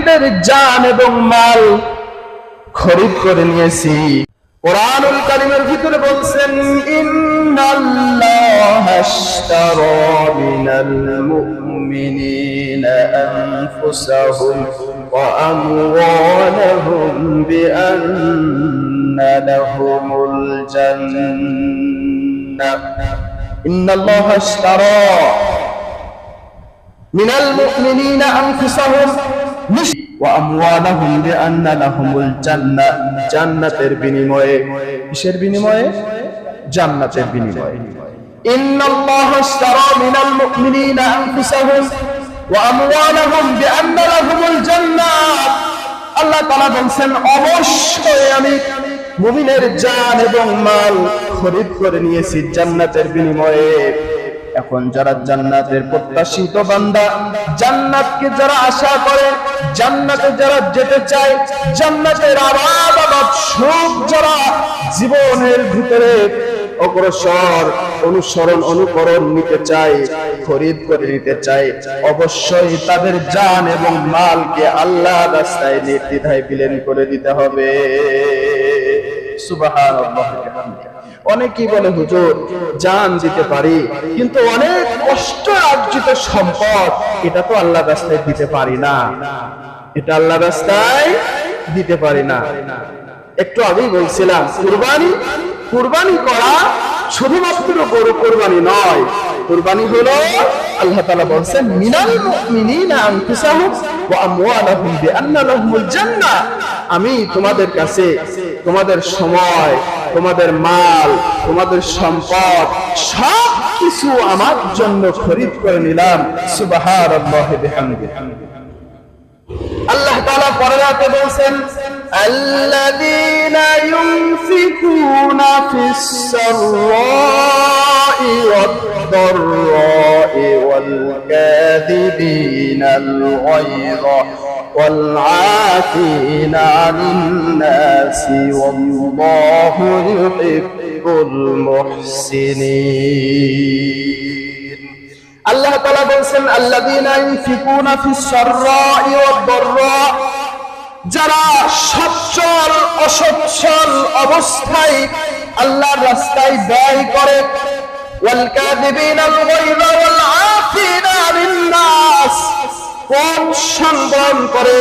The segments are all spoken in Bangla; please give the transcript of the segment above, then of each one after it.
মুমিনদের জান এবং মাল খরিদ করে নিয়েছি। কুরআনুল কারীমের ভিতরে বলছেন ইন্নাল্লাহা আশতারা মিনাল মুমিনিনা আনফুসাহুম ওয়া আমওয়ালাহুম বিআন্না লাহুমুল জান্নাহ। ইন্নাল্লাহা আশতারা মিনাল মুমিনিনা আনফুসাহুম ওয়া আমওয়ালাহুম বিআন্না লাহুমুল জান্নাহ। জান্নাতের বিনিময়ে, কিসের বিনিময়ে? জান্নাতের বিনিময়ে। ইন্নাল্লাহা আশতারা মিনাল মুমিনিনা আনফুসাহুম ওয়া আমওয়ালাহুম বিআন্না লাহুমুল জান্নাহ। আল্লাহ তাআলা বলেন অবশ্যই আমি মুমিনের জান এবং মাল খরিদ করে নিয়েছি জান্নাতের বিনিময়ে। এখন যারা জান্নাতের প্রত্যাশিত বান্দা, জান্নাতকে যারা আশা করে, জান্নাতে যারা যেতে চায়, জান্নাতের আবাদ সুখ যারা জীবনের ভিতরে অগ্রসর অনুসরণ অনুকরণ নিতে চায়, খরিদ করে নিতে চায়, অবশ্যই তাদের জান এবং মালকে আল্লাহর রাস্তায় নির্দ্বিধায় বিলীন করে দিতে হবে। সুবহানাল্লাহ। অনেকেই বলে হুজুর জান দিতে পারি, কিন্তু অনেক কষ্ট অর্জিত সম্পদ এটা তো আল্লাহর রাস্তায় দিতে পারি না, এটা আল্লাহর রাস্তায় দিতে পারি না। একটু আগেই বলছিলাম কুরবানি করা শুধুমাত্র গরু কুরবানি নয়, কুরবানি হলো আল্লাহ তাআলা বলেন মিনাল মুমিনিনা আনফুসাহুম ওয়া আমওয়ালাহুম বিআন্না লাহুমুল জান্নাহ। আমি তোমাদের কাছে তোমাদের সময়, তোমাদের মাল, তোমাদের সম্পদ সব কিছু আমার জন্য খরিদ করে নিলাম। সুবহানাল্লাহি বিহামদিহি। আল্লাহ তাআলা পররাতে বলেন আল্লাযীনা ইউনফিকুনা ফিস সাররাই ওয়াদ-দাররাই ওয়াল কাযিবিনাল গায়যা ওয়াল আফিনা আনিন নাসি ওয়াল্লাহু ইউহিব্বুল মুহসিনিন। আল্লাহ তাআলা বলেন আল্লাযীনা ইউনফিকুনা ফিস সাররাই ওয়াদ-দাররা, যারা সচ্ছল অসচ্ছল অবস্থায় আল্লাহর রাস্তায় ব্যয় করে, ওয়াল কাযিবিনাল গায়যা ওয়াল আফিনা আনিন নাস, কম সংবরণ করে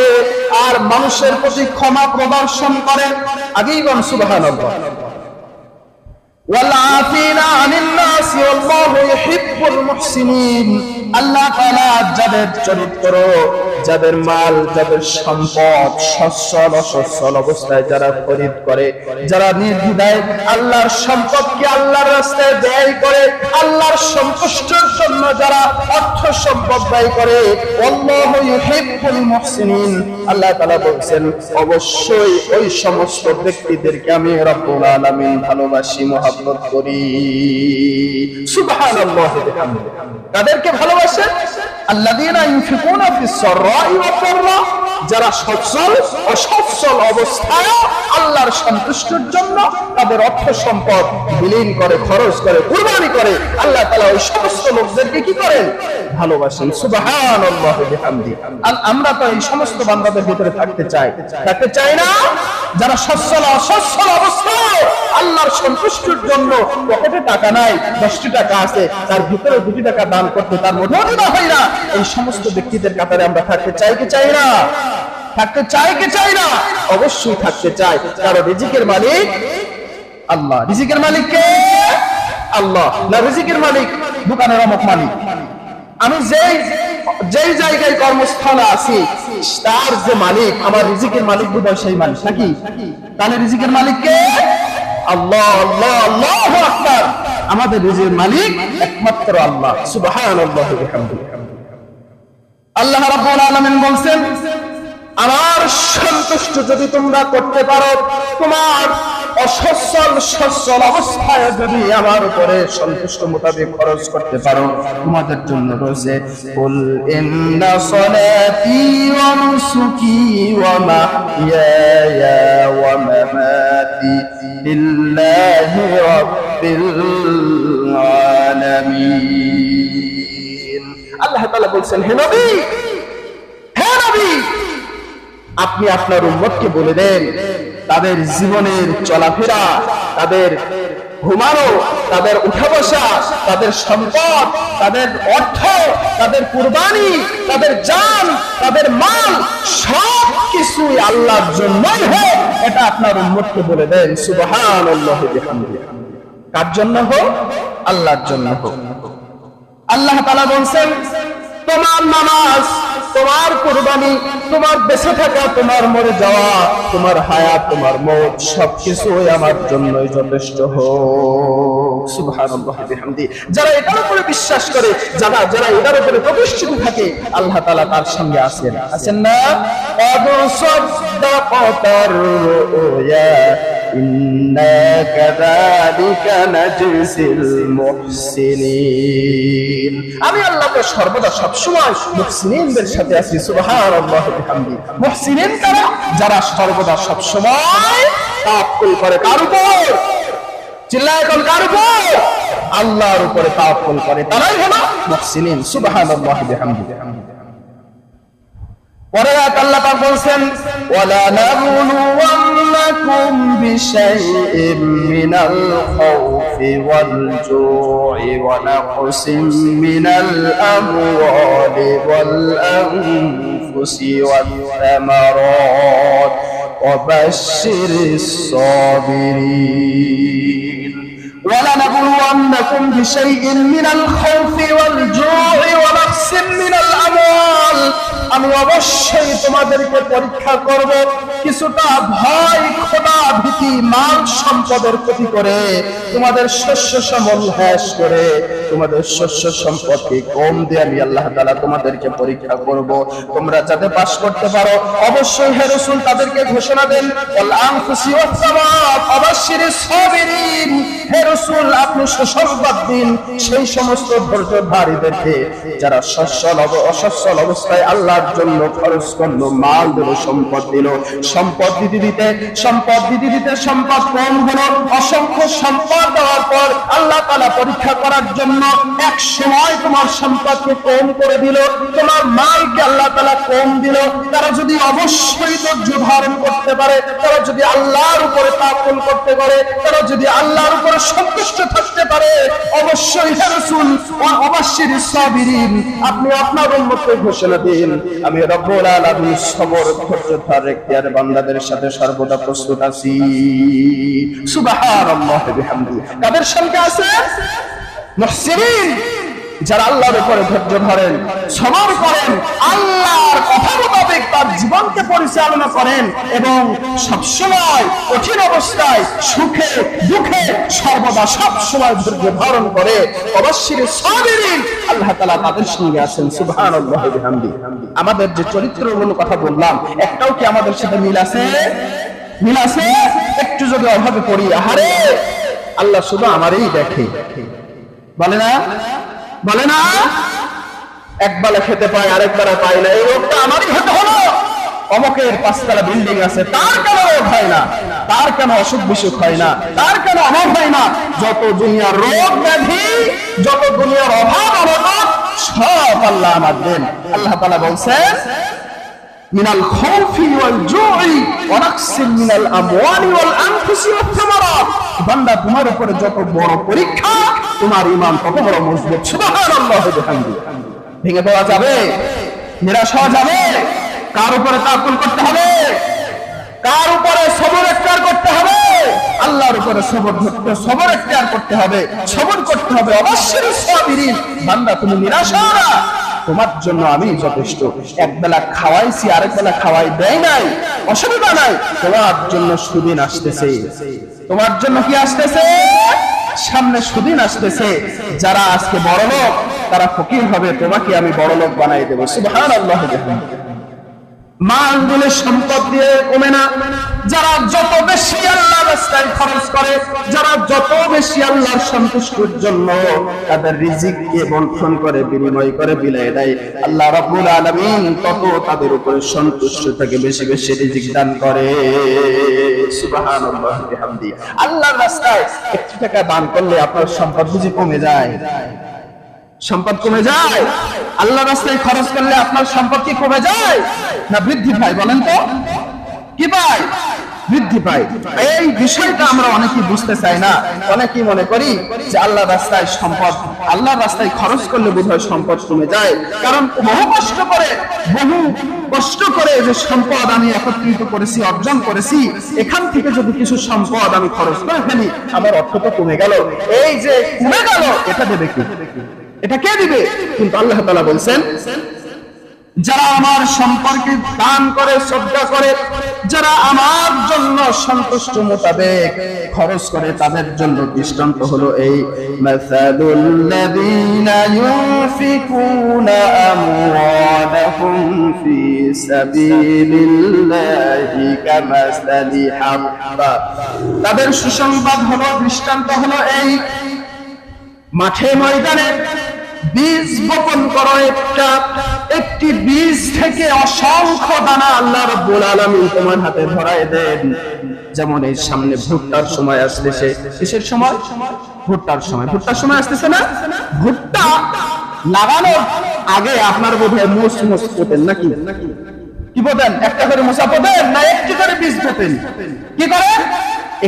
আর মানুষের প্রতি ক্ষমা প্রদর্শন করে। আগেই বল সুবহানাল্লাহ। ওয়াল আফিনা আনিন নাস ওয়াল্লাহু ইউহিব্বুল মুহসিনিন। আল্লাহ তাআলা যাদের চরিত্র, যাদের মাল, যাদের সম্পদ সচ্ছল অসচ্ছল অবস্থায় যারা খরিদ করে, যারা নির্দ্বিধায় আল্লাহর সম্পদকে আল্লাহর রাস্তায় ব্যয় করে, আল্লাহর সন্তুষ্টির জন্য যারা অর্থ সম্পদ ব্যয় করে, আল্লাহু ইউহিব্বুল মুহসিনিন। আল্লাহ তাআলা বলেন অবশ্যই ওই সমস্ত ব্যক্তিদেরকে আমি রব্বুল আলামিন ভালোবাসি, মহব্বত করি। সুবহানাল্লাহ। তাদেরকে ভালোবাসে আল্লাযীনা ইউনফিকুনা ফিস সাররাই ওয়াদ-দাররা, যারা সচ্ছল অসচ্ছল অবস্থায় আল্লাহর সন্তুষ্টির জন্য তাদের অর্থ সম্পদ বিলীন করে, খরচ করে, কুরবানি করে। আল্লাহ তাআলা ওই সমস্ত লোকদেরকে কি করেন? ভালোবাসেন। সুবহানাল্লাহি বিহামদি। আমরা তো এই সমস্ত বান্দাদের ভিতরে থাকতে চাই না? যারা সচ্ছল অসচ্ছল অবস্থায় আল্লাহর সন্তুষ্টির জন্য পকেটে টাকা নাই, 10টি টাকা আছে, তার ভিতরে 2টি টাকা দান করতে তার মোটেও না হয় না, এই সমস্ত ব্যক্তিদের কাতারে আমরা থাকতে চাই কি চাই না? থাকতে চাই কি চাই না? অবশ্যই থাকতে চাই। কারণ রিজিকের মালিক আল্লাহ। রিজিকের মালিক কে? আল্লাহ। না রিজিকের মালিক দোকানের অমুক মালিক। আমি যেই জায়গায় কর্মস্থলে আছি তার যে মালিক, আমার রিজিকের মালিক বোধহয় সেই মালিক নাকি? তাহলে রিজিকের মালিক কে? আল্লাহ। আল্লাহ, আল্লাহু আকবার। আমাদের রিজিকের মালিক একমাত্র আল্লাহ। সুবহানাল্লাহি ওয়া বিহামদিহি। আল্লাহ রাব্বুল আলামিন বলেন আমার সন্তুষ্ট যদি তোমরা করতে পারো, তোমার অসচ্ছল সচ্ছল অবস্থায় যদি আমার উপরে সন্তুষ্ট মোতাবেক খরচ করতে পারো, তোমাদের জন্য রয়েছে কুল ইন্না সলাতি ওয়া নুসুকি ওয়া মাহইয়ায়া ওয়া মামাতি লিল্লাহি রাব্বিল আলামিন। আল্লাহ তাআলা বলেন হে নবী আপনি আপনার উম্মতকে বলে দেন তাদের জীবনের চলাফেরা, তাদের ঘুমানো, তাদের উঠা বসা, তাদের সম্পদ, তাদের অর্থ, তাদের কুরবানি, তাদের জান, তাদের মাল সব কিছুই আল্লাহর জন্যই হোক, এটা আপনার উম্মতকে বলে দেন। সুবহানাল্লাহি বিহামদিহি। কার জন্য হোক? আল্লাহর জন্য হোক। আল্লাহ তাআলা বলেন তোমার নামাজ, তোমার কুরবানি, তোমার বেঁচে থাকা, তোমার মরে যাওয়া, তোমার হায়াত, তোমার মওত সবকিছু আমার জন্যই যথেষ্ট হোক। সুবহানাল্লাহি বিহামদিহি। যারা এটার উপরে বিশ্বাস করে, যারা এটার উপরে প্রতিষ্ঠিত থাকে, আল্লাহ তাআলা তার সঙ্গে আছেন না? قد صدقت الرؤيا إنا كذلك نجزي المحسنين। আমি আল্লাহ তো সর্বদা সবসময় মুহসিনিনদের সাথে আছি। সুবহানাল্লাহি বিহামদিহি। মুহসিনিন কারা? যারা সর্বদা সবসময় তাওয়াক্কুল করে। কার উপর? চিল্লায় এখন কার উপর? আল্লাহর উপরে তাওয়াক্কুল করে, তারাই হলো মুহসিনিন। সুবহানাল্লাহি বিহামদিহি। পরে আল্লাহ পাক বলেন ওয়ালা নাবলুওয়ান্নাকুম বিশাইইম মিনাল খাউফি ওয়াল জু'i ওয়া নাকসিম মিনাল আমওয়ালি ওয়াল আনফুসি ওয়াত থামারাত ওয়া বাশশিরিস সাবিরিন। ওয়ালা নাবলুওয়ান্নাকুম বিশাইইম মিনাল খাউফি ওয়াল জু'i ওয়া নাকসিম মিনাল আমওয়াল। আমি অবশ্যই তোমাদেরকে পরীক্ষা করব কিছুটা ভয়, ক্ষোধা, ভীতি, মাল সম্পদের ক্ষতি করে, তোমাদের শস্য শ্যামল হ্রাস করে, তোমাদের শস্য সম্পদকে কম দিয়ে আমি আল্লাহ তাআলা তোমাদেরকে পরীক্ষা করব। তোমরা যাতে পাস করতে পারো, অবশ্যই হে রাসূল তাদেরকে ঘোষণা দেন ওয়াল আনফুসি ওয়াত সামারাত ওয়া বাশশিরিস সাবিরিন। হে রাসূল আপনি সুসংবাদ দিন সেই সমস্ত ধৈর্যধারীদেরকে যারা অসচ্ছল অবস্থায় আল্লাহর জন্য খরচ করলো, মাল দিল, সম্পদ দিল, সম্পদ দিতে দিতে সম্পদ কম হলো। অসংখ্য সম্পদ দেওয়ার পর আল্লাহ তাআলা পরীক্ষা করার জন্য এক সময় তোমার সম্পদকে কম করে দিল, তোমার মালকে আল্লাহ তাআলা কম দিল। তারা যদি অবশ্যই ধৈর্য ধারণ করতে পারে, তারা যদি আল্লাহর উপরে তাওয়াক্কুল করতে পারে, তারা যদি আল্লাহর উপরে সন্তুষ্ট থাকতে পারে, অবশ্যই হে রাসূল ওয়াবাশশিরিস সাবিরিন আপনি আপনার উম্মতকে ঘোষণা দিন আমি রব্বুল আলামিন সবর ধৈর্য ধার ইখতিয়ার বান্দাদের সাথে সর্বদা প্রস্তুত আছি। সুবহানাল্লাহি বিহামদিহি। কাদের সঙ্গে আছে? মুহসিনিন, যারা আল্লাহর উপরে ধৈর্য ধরেন, সবর করেন, আল্লাহর কথা মোতাবেক তার জীবনকে পরিচালনা করেন এবং সবসময় কঠিন অবস্থায়, সুখে দুঃখে সর্বদা সবসময় ধৈর্য ধারণ করে। অবশ্যই সাবিরিন আল্লাহ তাআলা তাদের সঙ্গে আছেন। সুবহানাল্লাহি বিহামদিহি। আমাদের যে চরিত্রগুলো কথা বললাম, একটাও কি আমাদের সাথে মিল আছে? মিল আছে? একটু যদি অভাবে পড়ি, আহারে আল্লাহ শুধু আমারই দেখে, বলে না? বলে না? একবেলা খেতে পায়, আরেকবেলা পায় না, এই রোগটা আমারই হতে হলো। অমকের 5 তলা বিল্ডিং আছে, তার কেন রোগ হয় না? তার কেন অসুখ বিসুখ হয় না? তার কেন অভাব হয় না? যত দুনিয়ার রোগ ব্যাধি, যত দুনিয়ার অভাব অনটন সব আল্লাহ আমার দেন। আল্লাহ তাআলা বলছেন মিনাল খাউফি ওয়াল জু'i ওয়া নাকসিম মিনাল আমওয়ালি ওয়াল আনফুসি ওয়াত থামারাত। বান্দা তোমার উপরে যত বড় পরীক্ষা, তোমার ঈমান তত বড় মজবুত। সুবহানাল্লাহি বিহামদিহি। ভেঙে পড়া যাবে? নিরাশ হওয়া যাবে? কার উপরে তাওয়াক্কুল করতে হবে? কার উপরে সবর ইখতিয়ার করতে হবে? আল্লাহর উপরে সবর ইখতিয়ার করতে হবে, সবর করতে হবে। অবশ্যই সাবিরিন। বান্দা তুমি নিরাশ হও না, তোমার জন্য আমি যথেষ্ট। একবেলা খাওয়াইছি, আরেকবেলা খাওয়াই দেয় নাই, অসুবিধা নাই। তোমার জন্য সুদিন আসতেছে। তোমার জন্য কি আসতেছে? সামনে সুদিন আসতেছে। যারা আজকে বড় লোক তারা ফকির হবে, তোমাকে আমি বড় লোক বানাই দেব। সুবহানাল্লাহি বিহামদিহি। মাল দিলে সম্পদ দিয়ে কমে না। যারা যত বেশি আল্লাহর রাস্তায় খরচ করে, যারা যত বেশি আল্লাহর সন্তুষ্টির জন্য তাদের রিজিককে বন্টন করে, বিনিময় করে, বিলায় দেয়, আল্লাহ রাব্বুল আলামিন তত তাদের উপরে সন্তুষ্ট থেকে বেশি বেশি রিজিক দান করে। সুবহানাল্লাহি বিহামদিহি। আল্লাহর রাস্তায় 1 টাকা দান করলে আপনার সম্পদ বুঝি কমে যায়? সম্পদ কমে যায়? আল্লাহ রাস্তায় খরচ করলে আপনার সম্পদ কি কমে যায় না বৃদ্ধি পায়? বলেন তো, কি পায়? বৃদ্ধি পায়। এই বিষয়টা আমরা অনেকেই বুঝতে চাই না। অনেকেই মনে করি যে আল্লাহ রাস্তায় সম্পদ, আল্লাহ রাস্তায় খরচ করলে বোধহয় সম্পদ কমে যায়। কারণ বহু কষ্ট করে যে সম্পদ আমি একত্রিত করেছি, অর্জন করেছি, এখান থেকে যদি কিছু সম্পদ আমি খরচ করে ফেলি, আমার অর্থ তো কমে গেল। এই যে কমে গেল, এটা দেবে কি? এটা কে দিবে? কিন্তু আল্লাহ তাআলা বলছেন, যারা আমার সম্পর্কে দান করে, শ্রদ্ধা করে, যারা আমার জন্য সন্তুষ্ট মোতাবেক খরচ করে, তাদের জন্য দৃষ্টান্ত হলো এই, মাসালুল্লাযীনা ইউনফিকুনা আমওয়ালাহুম ফি সাবিলিল্লাহি কামাসালি হাব্বা। তাদের সুসংবাদ হলো, দৃষ্টান্ত হলো এই, মাঠে ময়দানে বীজ বপন করো, একটি বীজ থেকে অসংখ্য দানা আল্লাহ রাব্বুল আলামিন তোমার হাতে ধরায় দেন। যেমন এই সামনে ভুট্টার সময় আসতেছে, কিসের সময়? ভুট্টার সময়। ভুট্টার সময় আসতেছে না? ভুট্টা লাগানোর আগে আপনার বোধহয় মোষ পোতেন নাকি? কি পোতেন? একটা করে মোষা পোতেন না একটি করে বীজ পোতেন? কি করে?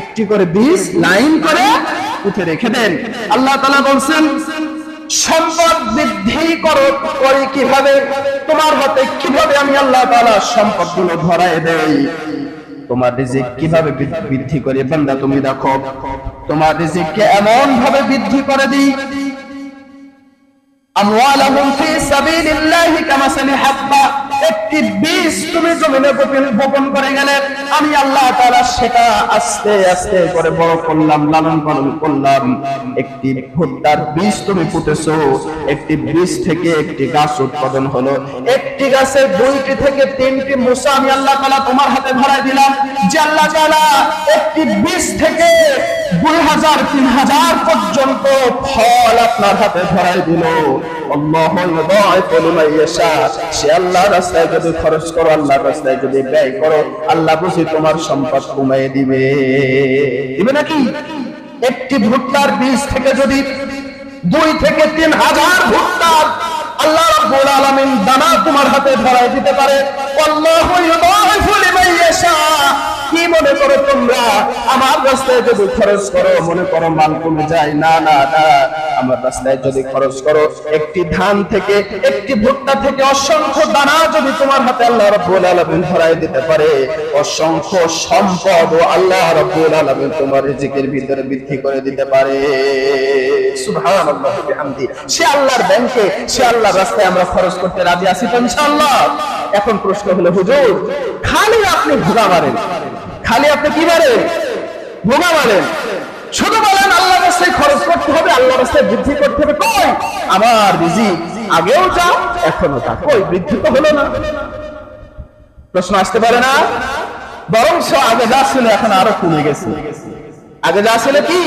একটি করে বীজ লাইন করে পুঁতে রেখে দেন। আল্লাহ তাআলা বলছেন, সম্পদ বৃদ্ধি করো করে কিভাবে? তোমার হাতে কিভাবে আমি আল্লাহ তাআলা সম্পদগুলো ধরায় দেই। তোমার রিজিক কিভাবে বৃদ্ধি করে বান্দা তুমি দেখো। তোমার রিজিককে এমন ভাবে বৃদ্ধি করে দিই, আমওয়ালাহুম ফি সাবিলিল্লাহি কামাসালি হাব্বা। একটি বীজ তুমি জমিনে বপন করে গেলে, আমি আল্লাহ তাআলা সেটা আস্তে আস্তে করে বড় করলাম, লালন পালন করলাম। একটি ভুট্টার বীজ তুমি পুঁতেছো, একটি বীজ থেকে একটি গাছ উৎপাদন হলো। একটি গাছে 2টি থেকে 3টি মোষা আমি আল্লাহ তাআলা তোমার হাতে ধরায় দিলাম। যে আল্লাহ তাআলা একটি বীজ থেকে 2000 3000 পর্যন্ত ফল আপনার হাতে ধরায় দিল। আল্লাহু ইউদাইফু লিমান ইয়াশা। সে আল্লাহর রাস্তায় যদি খরচ করো, আল্লাহর রাস্তায় যদি ব্যয় করো, আল্লাহ বুঝি তোমার সম্পদ কমিয়ে দিবে। দিবে নাকি? একটি ভুট্টার বীজ থেকে যদি 2 থেকে 3000 ভুট্টার আল্লাহ রাব্বুল আলামিন দানা তোমার হাতে ধরায় দিতে পারে, আল্লাহু ইউদাইফু লিমান ইয়াশা। কি মনে করো তোমরা আমার রাস্তায় যদি খরচ করো মনে করো মাল কমে যায়? না না না, আমার রাস্তায় যদি খরচ করো, একটি ধান থেকে, একটি ভুট্টা থেকে অসংখ্য দানা যদি তোমার হাতে আল্লাহ রাব্বুল আলামিন ধরায় দিতে পারে, অসংখ্য সম্পদ ও আল্লাহ রাব্বুল আলামিন তোমার রিজিকের ভিতরে বৃদ্ধি করে দিতে পারে। সুবহানাল্লাহ ওয়া বিহামদি। সে আল্লাহর ব্যাংকে, সে আল্লাহর রাস্তায় আমরা খরচ করতে রাজি আছি তো ইনশাআল্লাহ? এখন প্রশ্ন হলো, হুজুর খালি আপনি ভোগা মারেন, খালি আপনি কি মারেন? ভোগা মারেন। শুধু বলেন আল্লাহর রাস্তায় খরচ করতে হবে, আল্লাহর রাস্তায় বৃদ্ধি করতে হবে। কই আমার রিজিক? আগেও যা এখনো তা, কই বৃদ্ধি তো হলো না। প্রশ্ন আসতে পারে না? বরং আগে যা ছিল এখন আরো কমে গেছে। আগে যা ছিল কি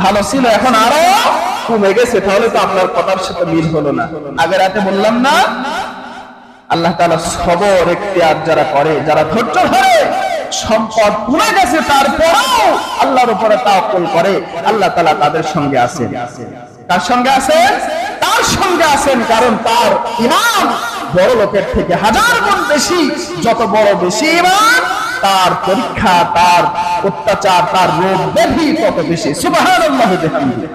ভালো ছিল, এখন আরো কমে গেছে। তাহলে তো আপনার কথার সাথে মিল হলো না। আগে রাতে বললাম না, আল্লাহ তাআলা সবর এখতিয়ার যারা করে, যারা ধৈর্য ধরে, সম্পদ কমে গেছে তারপরেও আল্লাহর উপরে তাওয়াক্কুল করে, আল্লাহ তাআলা তাদের সঙ্গে আছেন। তার সঙ্গে আছেন, তার সঙ্গে আছেন, কারণ তার ঈমান বড় লোকের থেকে 1000 গুণ বেশি। যত বড় বেশি ঈমান, তার পরীক্ষা, তার অত্যাচার, তার রোগ ব্যাধি তত বেশি। সুবহানাল্লাহ ওয়া বিহামদিহি।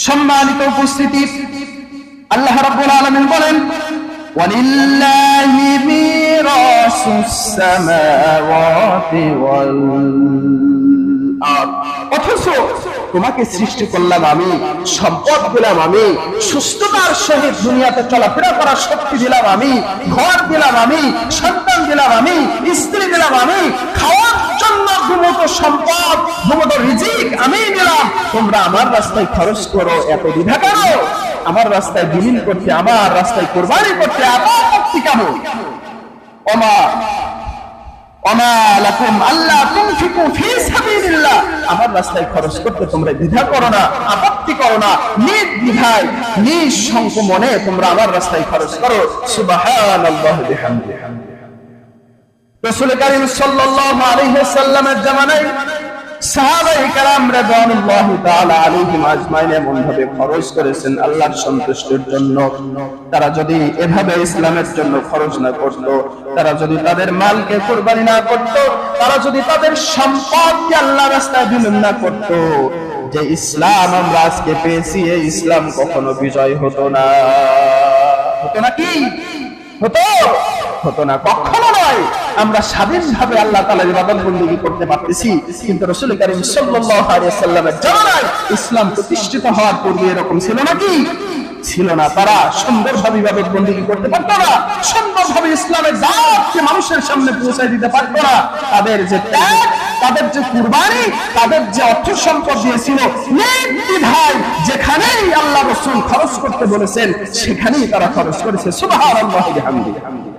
সম্মানিত উপস্থিতি, আল্লাহ রাব্বুল আলামিন বলেন, ওয়ালিল্লাহি মিরাসুস সামাওয়াতি ওয়াল আরদ। অথচ তোমাকে সৃষ্টি করলাম আমি, সম্পদ দিলাম আমি, সুস্থতার সহিত দুনিয়াতে চলাফেরা করার শক্তি দিলাম আমি, ঘর দিলাম আমি, সন্তান দিলাম আমি, স্ত্রী দিলাম আমি, খাওয়ার জন্য দুমতো সম্পদ, দুমতো রিজিক আমি দিলাম। তোমরা আমার রাস্তায় খরচ করো, এত দ্বিধা কেন? আমার রাস্তায় বিলীন করতে, আমার রাস্তায় কুরবানি করতে এত আপত্তি কেন? আমার রাস্তায় খরচ করতে তোমরা দ্বিধা করো না, আপত্তি করো না, নির্দ্বিধায় নিঃসংকোচে তোমরা আমার রাস্তায় খরচ করো। সুবহানাল্লাহি ওয়া বিহামদিহি। রাসূল কারীম সাল্লাল্লাহু আলাইহি ওয়াসাল্লামের জামানায় সাহাবায়ে কেরাম রাদিয়াল্লাহু তাআলা আলাইহিম আজমাইন এমন ভাবে খরচ করেছেন আল্লাহর সন্তুষ্টির জন্য। তারা যদি এভাবে ইসলামের জন্য খরচ না করত, তারা যদি তাদের মালকে কুরবানি না করত, তারা যদি তাদের সম্পদকে আল্লাহর রাস্তায় বিলীন না করত, যে ইসলাম আমরা আজকে পেয়েছি এই ইসলাম কখনো বিজয় হতো না। হতো নাকি? হতো না, কখনো নয়। আমরা স্বাধীনভাবে আল্লাহ তাআলার ইবাদত বندگی করতে পারতেছি, কিন্তু রাসূল করিম সাল্লাল্লাহু আলাইহি ওয়াসাল্লামের জামানায় ইসলাম প্রতিষ্ঠিত হওয়ার পূর্বে এরকম ছিল নাকি? ছিল না। তারা সুন্দরভাবে ইবাদত বندگی করতে পারত না, সুন্দরভাবে ইসলামের দাওয়াতকে মানুষের সামনে পৌঁছে দিতে পারত না। তাদের যে ত্যাগ, তাদের যে কুরবানি, তাদের যে অর্থ সম্পদ দিয়েছিল, নির্দ্বিধায় যেখানেই আল্লাহ রাসূল খরচ করতে বলেছেন সেখানেই তারা খরচ করেছে। সুবহানাল্লাহি ওয়া বিহামদিহি।